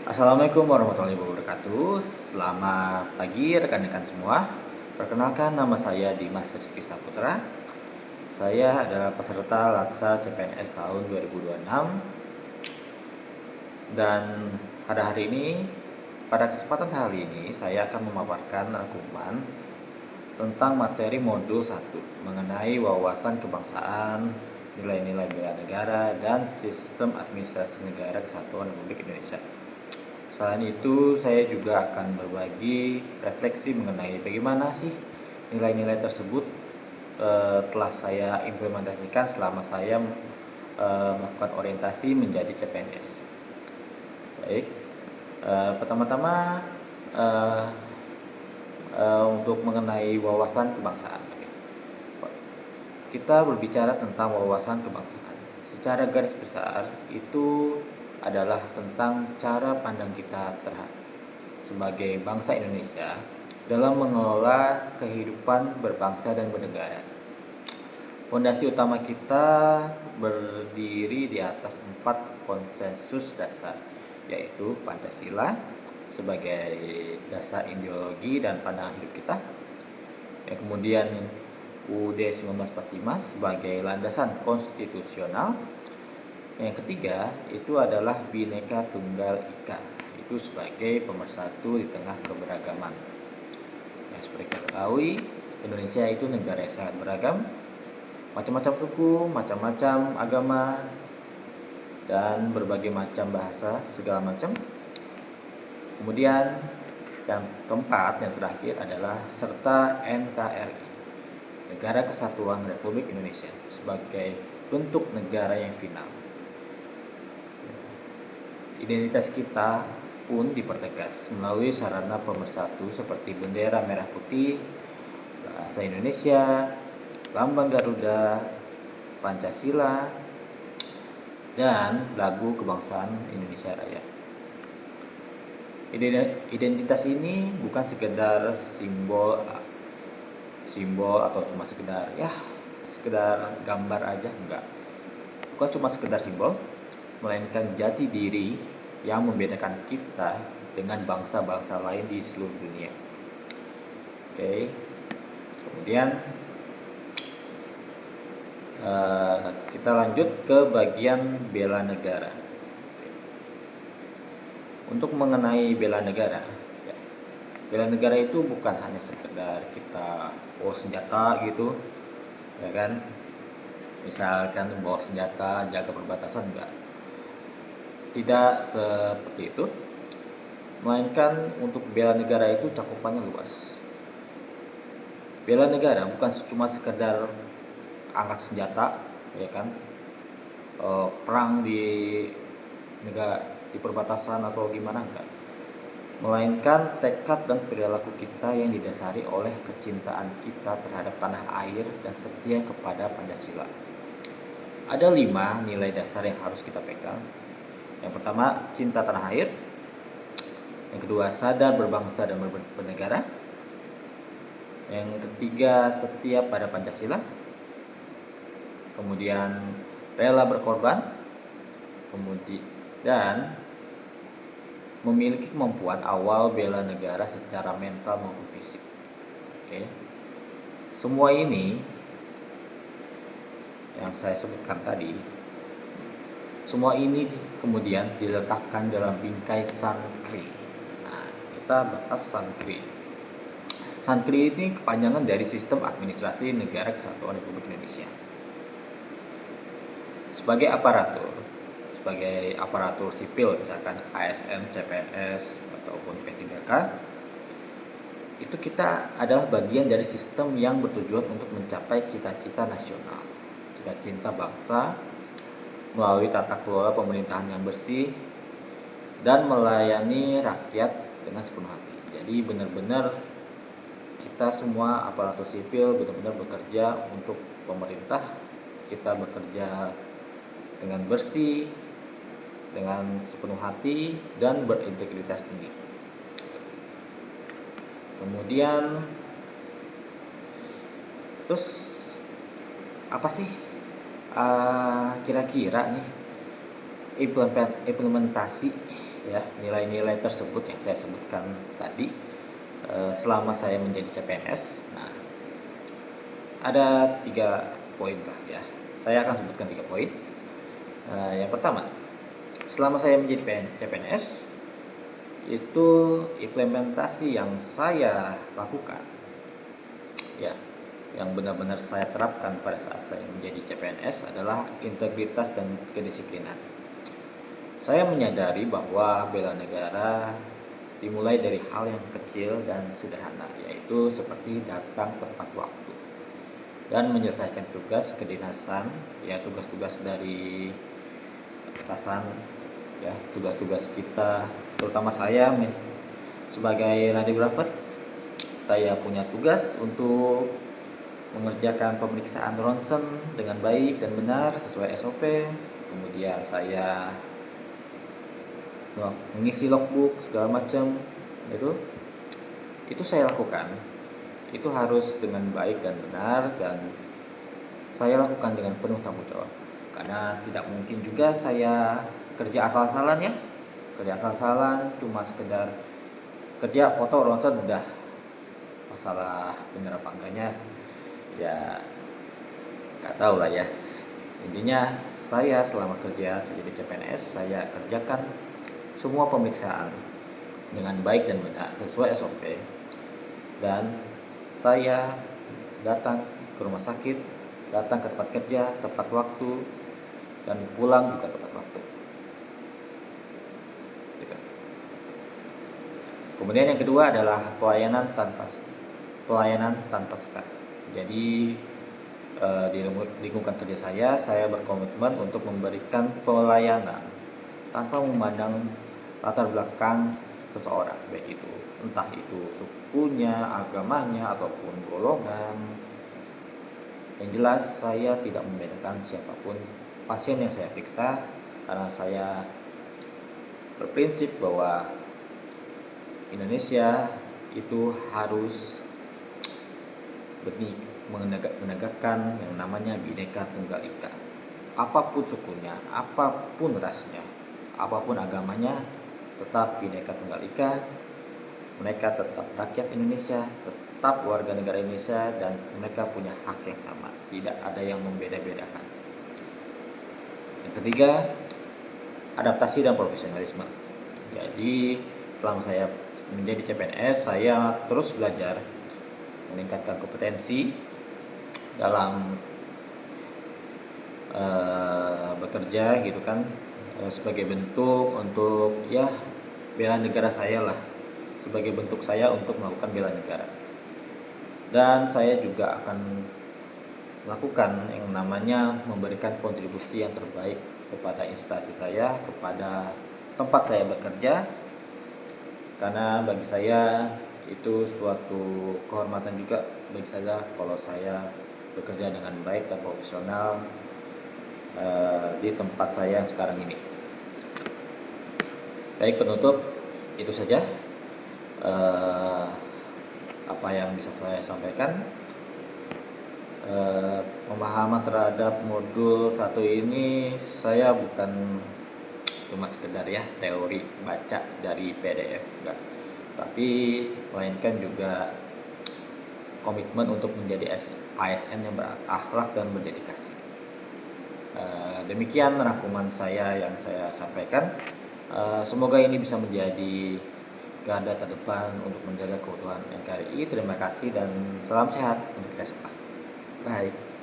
Assalamualaikum warahmatullahi wabarakatuh. Selamat pagi rekan-rekan semua. Perkenalkan, nama saya Dimas Rizky Saputra. Saya adalah peserta Laksa CPNS tahun 2026. Dan pada kesempatan kali ini saya akan memaparkan rangkuman tentang materi modul 1 mengenai wawasan kebangsaan, nilai-nilai bela negara, dan sistem administrasi negara kesatuan Republik Indonesia. Selain itu, saya juga akan berbagi refleksi mengenai bagaimana sih nilai-nilai tersebut telah saya implementasikan selama saya melakukan orientasi menjadi CPNS. Baik, pertama-tama eh, untuk mengenai wawasan kebangsaan. Kita berbicara tentang wawasan kebangsaan. Secara garis besar itu adalah tentang cara pandang kita terhadap sebagai bangsa Indonesia dalam mengelola kehidupan berbangsa dan bernegara. Fondasi utama kita berdiri di atas 4 konsensus dasar, yaitu Pancasila sebagai dasar ideologi dan pandangan hidup kita. Yang kemudian UUD 1945 sebagai landasan konstitusional. Yang ketiga itu adalah Bhinneka Tunggal Ika, itu sebagai pemersatu di tengah keberagaman. Yang seperti kita ketahui, Indonesia itu negara yang sangat beragam, macam-macam suku, macam-macam agama, dan berbagai macam bahasa, segala macam. Kemudian yang keempat, yang terakhir adalah serta NKRI, Negara Kesatuan Republik Indonesia, sebagai bentuk negara yang final. Identitas kita pun dipertegas melalui sarana pemersatu seperti bendera merah putih, bahasa Indonesia, lambang Garuda, Pancasila, dan lagu kebangsaan Indonesia Raya. Identitas ini bukan sekedar simbol atau cuma sekedar gambar aja, enggak. Bukan cuma sekedar simbol, melainkan jati diri yang membedakan kita dengan bangsa-bangsa lain di seluruh dunia. Oke. Kemudian kita lanjut ke bagian bela negara. Untuk mengenai bela negara, bela negara itu bukan hanya sekedar kita bawa senjata gitu, ya kan? Misalkan bawa senjata jaga perbatasan, enggak. Tidak seperti itu. Melainkan untuk bela negara itu cakupannya luas. Bela negara bukan cuma sekedar angkat senjata, ya kan? Perang di negara di perbatasan atau gimana, enggak. Melainkan tekad dan perilaku kita yang didasari oleh kecintaan kita terhadap tanah air dan setia kepada Pancasila. Ada 5 nilai dasar yang harus kita pegang. Yang pertama, cinta tanah air. Yang kedua, sadar berbangsa dan bernegara. Yang ketiga, setia pada Pancasila. Kemudian rela berkorban. Dan memiliki kemampuan awal bela negara secara mental maupun fisik. Oke. Semua ini yang saya sebutkan tadi, semua ini kemudian diletakkan dalam bingkai Sankri. Nah, kita bahas Sankri. Sankri ini kepanjangan dari Sistem Administrasi Negara Kesatuan Republik Indonesia. Sebagai aparatur sipil, misalkan ASN, CPNS, ataupun P3K, itu kita adalah bagian dari sistem yang bertujuan untuk mencapai cita-cita nasional, cita-cita bangsa, melalui tata kelola pemerintahan yang bersih dan melayani rakyat dengan sepenuh hati. Jadi benar-benar kita semua aparatur sipil benar-benar bekerja untuk pemerintah. Kita bekerja dengan bersih, dengan sepenuh hati, dan berintegritas tinggi. Kemudian terus apa sih kira-kira nih implementasi ya nilai-nilai tersebut yang saya sebutkan tadi selama saya menjadi CPNS. Nah, ada 3 poin lah ya. Saya akan sebutkan 3 poin. Yang pertama, selama saya menjadi CPNS, itu implementasi yang saya lakukan, ya, yang benar-benar saya terapkan pada saat saya menjadi CPNS adalah integritas dan kedisiplinan. Saya menyadari bahwa bela negara dimulai dari hal yang kecil dan sederhana, yaitu seperti datang tepat waktu dan menyelesaikan tugas kedinasan, ya tugas-tugas dari atasan, ya tugas-tugas kita, terutama saya sebagai radiografer. Saya punya tugas untuk mengerjakan pemeriksaan ronsen dengan baik dan benar sesuai SOP. Kemudian saya mengisi logbook segala macam, itu saya lakukan. Itu harus dengan baik dan benar, dan saya lakukan dengan penuh tanggung jawab. Karena tidak mungkin juga saya kerja asal-asalan, ya. Kerja asal-asalan cuma sekedar kerja foto ronsen udah. Masalah bener apa enggaknya ya nggak tahu lah ya. Intinya saya selama kerja jadi CPNS, saya kerjakan semua pemeriksaan dengan baik dan benar sesuai SOP, dan saya datang ke rumah sakit, datang ke tempat kerja tepat waktu, dan pulang juga tepat waktu. Gitu. Kemudian yang kedua adalah pelayanan tanpa sekat. Jadi di lingkungan kerja saya berkomitmen untuk memberikan pelayanan tanpa memandang latar belakang seseorang, baik itu entah itu sukunya, agamanya, ataupun golongan. Yang jelas saya tidak membedakan siapapun pasien yang saya periksa, karena saya berprinsip bahwa Indonesia itu harus menegakkan yang namanya Bhinneka Tunggal Ika. Apapun sukunya, apapun rasnya, apapun agamanya, tetap Bhinneka Tunggal Ika. Mereka tetap rakyat Indonesia, tetap warga negara Indonesia, dan mereka punya hak yang sama. Tidak ada yang membeda-bedakan. Yang ketiga, adaptasi dan profesionalisme. Jadi selama saya menjadi CPNS, saya terus belajar meningkatkan kompetensi dalam bekerja gitu kan, sebagai bentuk untuk ya bela negara saya lah, sebagai bentuk saya untuk melakukan bela negara. Dan saya juga akan melakukan yang namanya memberikan kontribusi yang terbaik kepada instansi saya, kepada tempat saya bekerja, karena bagi saya itu suatu kehormatan juga bagi saya kalau saya bekerja dengan baik dan profesional di tempat saya sekarang ini. Baik, penutup itu saja apa yang bisa saya sampaikan. Pemahaman terhadap modul 1 ini saya bukan cuma sekedar ya teori baca dari PDF, enggak, tapi melainkan juga komitmen untuk menjadi ASN yang berakhlak dan berdedikasi. Demikian rangkuman saya yang saya sampaikan. Semoga ini bisa menjadi garda terdepan untuk menjaga keutuhan NKRI. Terima kasih dan salam sehat untuk kita semua. Bye.